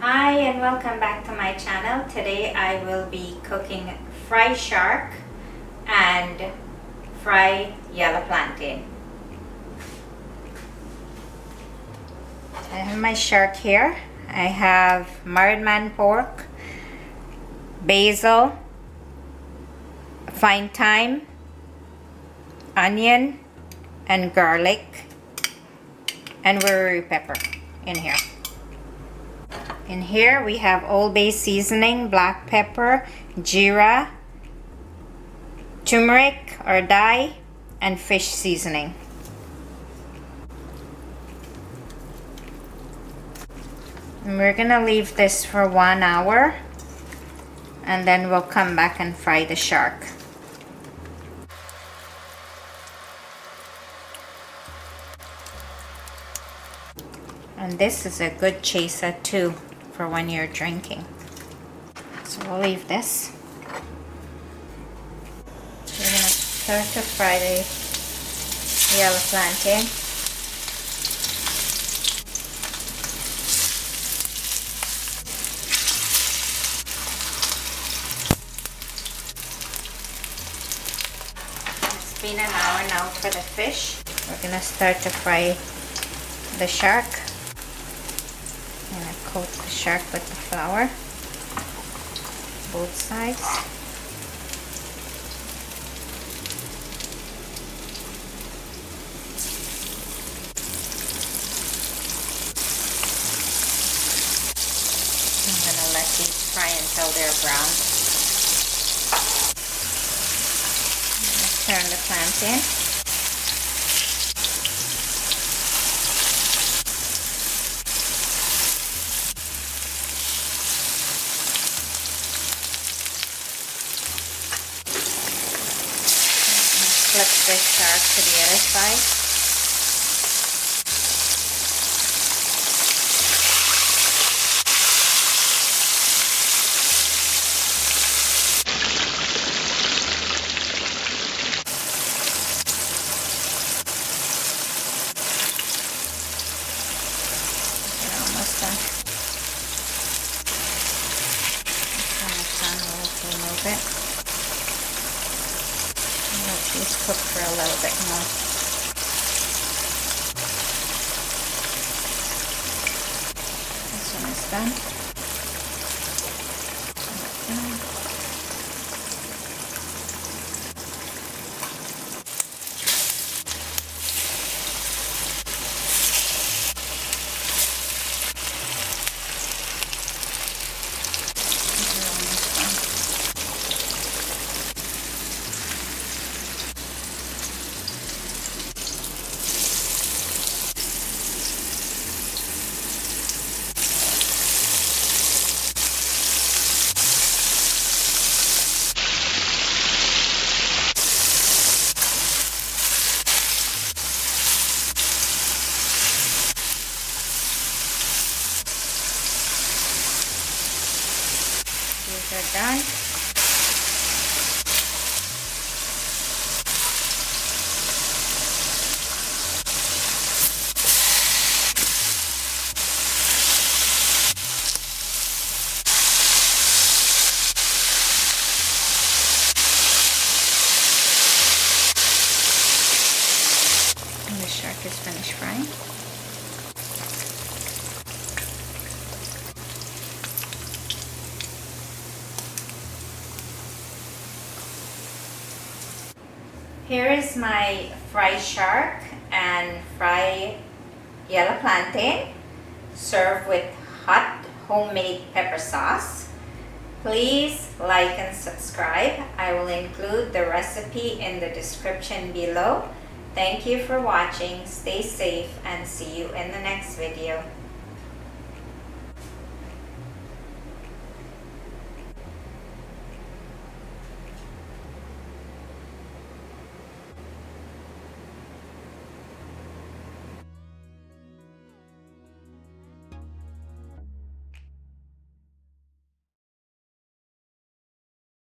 Hi and welcome back to my channel. Today I will be cooking fried shark and fried yellow plantain. I have my shark here. I have marinated pork, basil, fine thyme, onion, and garlic, and curry pepper in here. In here we have Old Bay seasoning, black pepper, jeera, turmeric or dye, and fish seasoning. And we're gonna leave this for 1 hour and then we'll come back and fry the shark. And this is a good chaser too for when you're drinking. So we'll leave this. We're gonna start to fry the yellow plantain. It's been an hour now for the fish. We're gonna start to fry the shark. I'm gonna coat the shark with the flour, both sides. I'm gonna let these fry until they're brown. I'm gonna turn the plantain. Flip the shark to the other side. We're almost done. Almost done. We'll remove it. Let these cook for a little bit more. This one is done. These are done. And the shark is finished frying. Here is my fried shark and fried yellow plantain served with hot homemade pepper sauce. Please like and subscribe. I will include the recipe in the description below. Thank you for watching. Stay safe and see you in the next video.